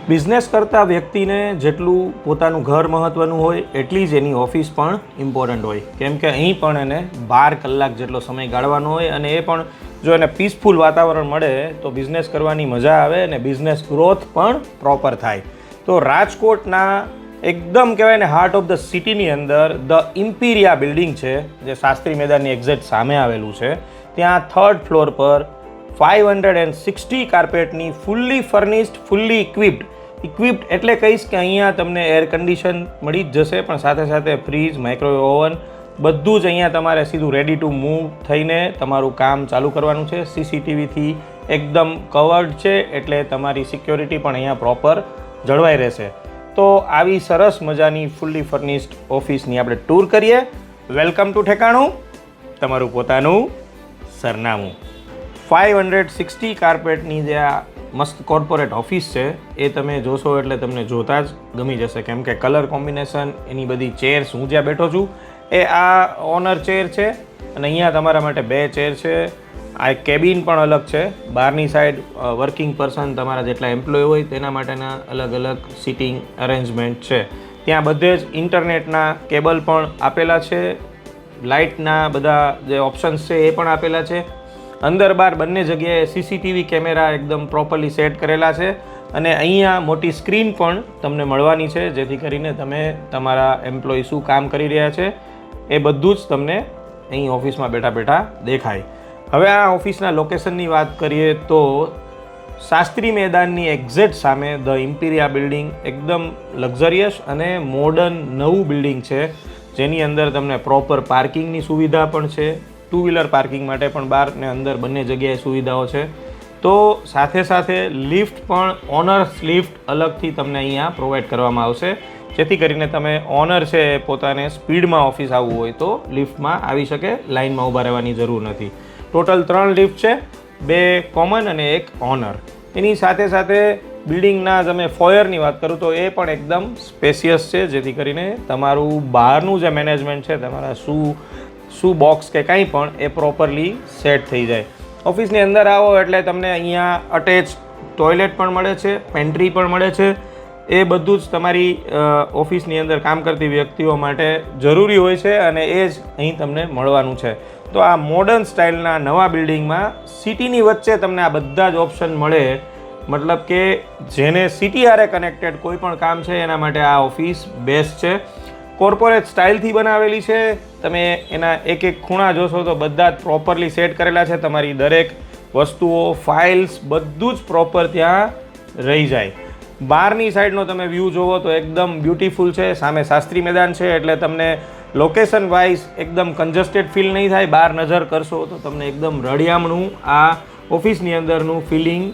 Business કરતા વ્યક્તિને જેટલું પોતાનું ઘર મહત્ત્વનું હોય એટલી જ એની ઓફિસ પણ ઇમ્પોર્ટન્ટ હોય, કેમ કે અહીં પણ એને 12 કલાક જેટલો સમય ગાળવાનો હોય અને એ પણ જો એને પીસફુલ વાતાવરણ મળે તો બિઝનેસ કરવાની મજા આવે અને બિઝનેસ ગ્રોથ પણ પ્રોપર થાય. તો રાજકોટના એકદમ કહેવાય ને હાર્ટ ઓફ ધ સિટીની અંદર ધ ઇમ્પિરિયા બિલ્ડિંગ છે, જે શાસ્ત્રી મેદાનની એક્ઝેક્ટ સામે આવેલું છે. ત્યાં 3rd ફ્લોર પર 560 કાર્પેટની ફૂલ્લી ફર્નિશ્ડ, ફૂલ્લી ઇક્વિપ્ડ એટલે કહીશ કે અહીંયા તમને એર કન્ડિશન મળી જ જશે, પણ સાથે સાથે ફ્રીજ, માઇક્રોવેવ ઓવન બધું જ અહીંયા તમારે સીધું રેડી ટુ મૂવ થઈને તમારું કામ ચાલુ કરવાનું છે. CCTVથી એકદમ કવર્ડ છે, એટલે તમારી સિક્યોરિટી પણ અહીંયા પ્રોપર જળવાઈ રહેશે. તો આવી સરસ મજાની ફૂલ્લી ફર્નિશ્ડ ઓફિસની આપણે ટૂર કરીએ. વેલકમ ટુ ઠેકાણું, તમારું પોતાનું સરનામું. 560 કાર્પેટની જે આ મસ્ત કોર્પોરેટ ઓફિસ છે એ તમે જોશો એટલે તમને જોતાં જ ગમી જશે, કેમ કે કલર કોમ્બિનેશન, એની બધી ચેર્સ, હું જ્યાં બેઠો છું એ આ ઓનર ચેર છે અને અહીંયા તમારા માટે 2 ચેર છે. આ એક કેબિન પણ અલગ છે. બહારની સાઈડ વર્કિંગ પર્સન, તમારા જેટલા એમ્પ્લોય હોય તેના માટેના અલગ અલગ સિટિંગ અરેન્જમેન્ટ છે. ત્યાં બધે જ ઇન્ટરનેટના કેબલ પણ આપેલા છે, લાઇટના બધા જે ઓપ્શન્સ છે એ પણ આપેલા છે. અંદર બહાર બંને જગ્યાએ CCTV કેમેરા એકદમ પ્રોપરલી સેટ કરેલા છે અને અહીંયા મોટી સ્ક્રીન પણ તમને મળવાની છે, જેથી કરીને તમે તમારા એમ્પ્લોય શું કામ કરી રહ્યા છે એ બધું જ તમને અહીં ઓફિસમાં બેઠા બેઠા દેખાય. હવે આ ઓફિસના લોકેશનની વાત કરીએ તો શાસ્ત્રી મેદાનની એક્ઝેક્ટ સામે ધ ઇમ્પિરિયા બિલ્ડિંગ એકદમ લક્ઝરિયસ અને મોડર્ન નવું બિલ્ડિંગ છે, જેની અંદર તમને પ્રોપર પાર્કિંગની સુવિધા પણ છે. 2 વ્હીલર પાર્કિંગ માટે પણ બહાર ને અંદર બંને જગ્યાએ સુવિધાઓ છે. તો સાથે સાથે લિફ્ટ પણ ઓનર્સ લિફ્ટ અલગથી તમને અહીંયા પ્રોવાઈડ કરવામાં આવશે, જેથી કરીને તમે ઓનર છે પોતાને સ્પીડમાં ઓફિસ આવવું હોય તો લિફ્ટમાં આવી શકે, લાઇનમાં ઊભા રહેવાની જરૂર નથી. ટોટલ 3 લિફ્ટ છે, 2 કોમન અને 1 ઓનર. એની સાથે સાથે બિલ્ડિંગના તમે ફોયરની વાત કરું તો એ પણ એકદમ સ્પેશિયસ છે, જેથી કરીને તમારું બહારનું જે મેનેજમેન્ટ છે, તમારા શૂ બોક્સ કે કંઈ પણ એ પ્રોપરલી સેટ થઈ જાય. ઓફિસની અંદર આવો એટલે તમને અહીંયા અટેચ ટોયલેટ પણ મળે છે, પેન્ટ્રી પણ મળે છે. એ બધું જ તમારી ઓફિસની અંદર કામ કરતી વ્યક્તિઓ માટે જરૂરી હોય છે અને એ જ અહીં તમને મળવાનું છે. તો આ મોડર્ન સ્ટાઇલના નવા બિલ્ડિંગમાં સિટીની વચ્ચે તમને આ બધા જ ઓપ્શન મળે, મતલબ કે જેને સિટી હારે કનેક્ટેડ કોઈ પણ કામ છે એના માટે આ ઓફિસ બેસ્ટ છે. કોર્પોરેટ સ્ટાઇલથી બનાવેલી છે. તમે એના એક ખૂણા જોશો તો બધા જ પ્રોપરલી સેટ કરેલા છે. તમારી દરેક વસ્તુઓ, ફાઇલ્સ બધું જ પ્રોપર ત્યાં રહી જાય. બહારની સાઈડનો તમે વ્યૂ જોવો તો એકદમ બ્યુટીફુલ છે. સામે શાસ્ત્રી મેદાન છે એટલે તમને લોકેશન વાઇઝ એકદમ કન્જસ્ટેડ ફીલ નહીં થાય. બહાર નજર કરશો તો તમને એકદમ રળિયામણું આ ઓફિસની અંદરનું ફિલિંગ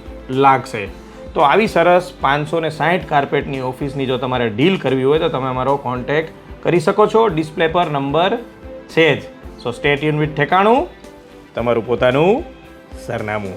લાગશે. તો આવી સરસ 560 કાર્પેટની ઓફિસની જો તમારે ડીલ કરવી હોય તો તમે અમારો કોન્ટેક્ટ કરી શકો છો. ડિસ્પ્લે પર નંબર છે જ. સો સ્ટે ટ્યુન વિથ ઠેકાણું, તમારું પોતાનું સરનામું.